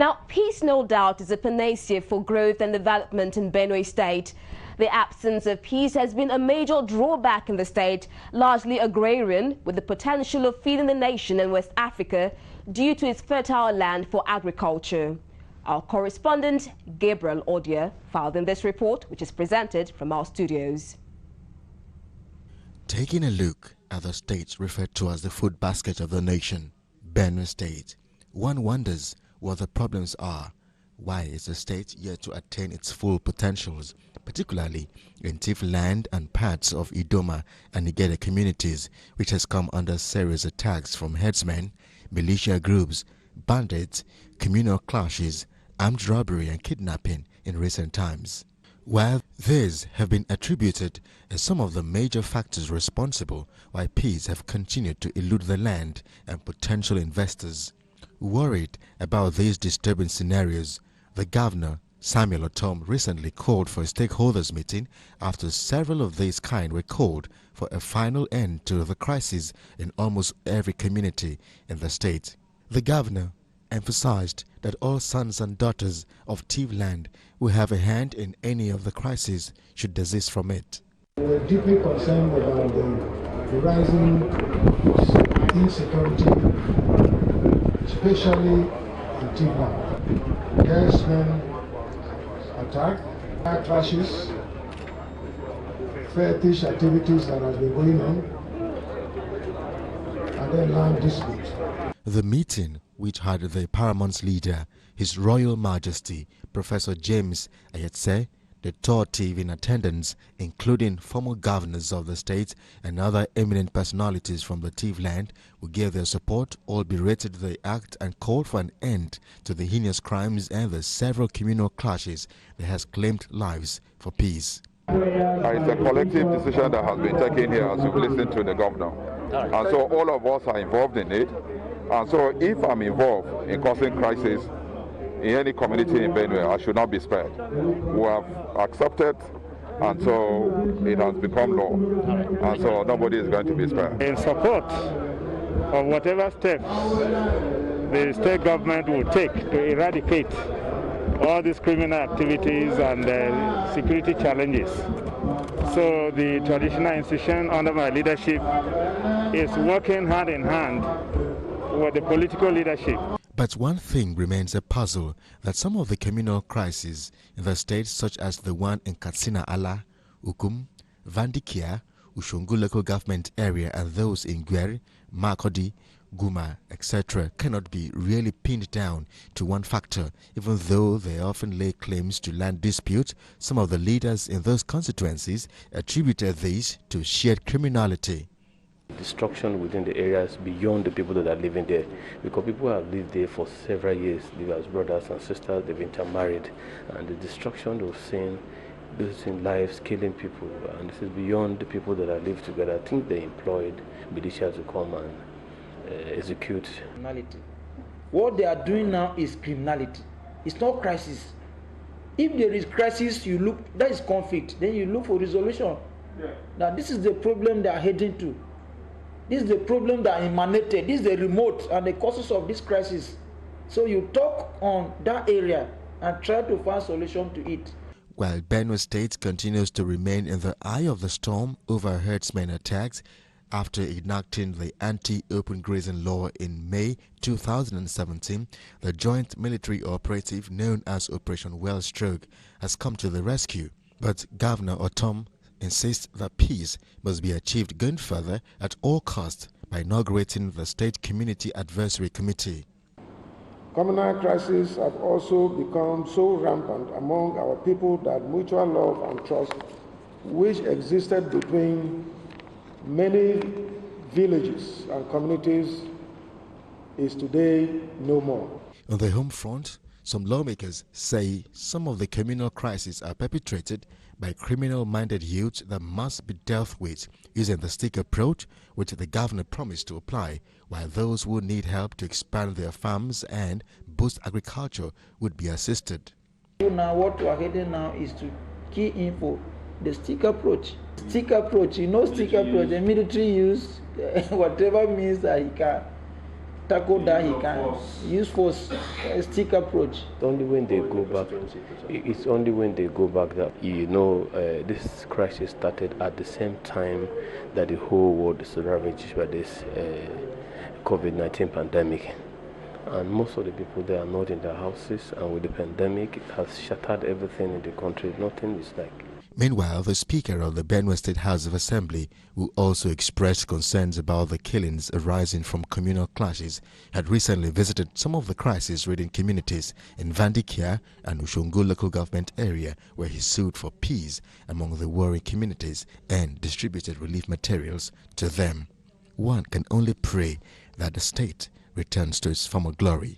Now, peace, no doubt, is a panacea for growth and development in Benue State. The absence of peace has been a major drawback in the state, largely agrarian, with the potential of feeding the nation in West Africa due to its fertile land for agriculture. Our correspondent, Gabriel Odia, filed in this report, which is presented from our studios. Taking a look at the state referred to as the food basket of the nation, Benue State, one wonders what the problems are. Why is the state yet to attain its full potentials, particularly in Tiv land and parts of Idoma and Igede communities, which has come under serious attacks from herdsmen, militia groups, bandits, communal clashes, armed robbery and kidnapping in recent times? While these have been attributed as some of the major factors responsible why peace have continued to elude the land and potential investors. Worried about these disturbing scenarios, the governor, Samuel Otom, recently called for a stakeholders meeting after several of these kind were called for a final end to the crisis in almost every community in the state. The governor emphasized that all sons and daughters of Tiv land who have a hand in any of the crises should desist from it. We're deeply concerned about the rising insecurity, especially in Tiv land. Herdsmen attack, car clashes, fetish activities that have been going on, and then land disputes. The meeting, which had the paramount leader, His Royal Majesty, Professor James Ayetse, the top Tiv in attendance, including former governors of the state and other eminent personalities from the Tiv land, who gave their support, all berated the act and called for an end to the heinous crimes and the several communal clashes that has claimed lives for peace. It's a collective decision that has been taken here as you've listened to the governor. And so all of us are involved in it. And so if I'm involved in causing crisis in any community in Benue, I should not be spared. We have accepted, and so it has become law. And so nobody is going to be spared. In support of whatever steps the state government will take to eradicate all these criminal activities and security challenges. So the traditional institution under my leadership is working hand in hand with the political leadership. But one thing remains a puzzle, that some of the communal crises in the state, such as the one in Katsina Ala, Ukum, Vandikia, Ushungu local government area, and those in Gweri, Makodi, Guma, etc., cannot be really pinned down to one factor, even though they often lay claims to land disputes. Some of the leaders in those constituencies attributed this to shared criminality. Destruction within the areas beyond the people that are living there, because people have lived there for several years, live as brothers and sisters, they've intermarried, and the destruction of sin, losing lives, killing people, and this is beyond the people that are lived together. I think they employed militias to come and execute. Criminality. What they are doing now is criminality. It's not crisis. If there is crisis, you look, that is conflict, then you look for resolution. Now this is the problem they are heading to. This is the problem that emanated. This is the remote and the causes of this crisis. So you talk on that area and try to find solution to it. While Benue State continues to remain in the eye of the storm over herdsmen attacks, after enacting the anti-open grazing law in May 2017, the joint military operative known as Operation Wellstroke has come to the rescue. But Governor Otom insists that peace must be achieved going further at all costs by inaugurating the State Community Advisory Committee. Communal crises have also become so rampant among our people that mutual love and trust, which existed between many villages and communities, is today no more. On the home front, some lawmakers say some of the communal crises are perpetrated by criminal-minded youths that must be dealt with using the stick approach which the governor promised to apply, while those who need help to expand their farms and boost agriculture would be assisted. Now what we are heading now is to key in for the stick approach. Stick approach, you know, stick approach, the military use whatever means that he can tackle that, he can use force, a stick approach. Only when they go back, it's only when they go back that, you know, this crisis started at the same time that the whole world is ravaged by this COVID-19 pandemic. And most of the people, they are not in their houses, and with the pandemic, it has shattered everything in the country. Nothing is like. Meanwhile, the Speaker of the Benue State House of Assembly, who also expressed concerns about the killings arising from communal clashes, had recently visited some of the crisis-ridden communities in Vandikia and Ushungu local government area, where he sued for peace among the warring communities and distributed relief materials to them. One can only pray that the state returns to its former glory.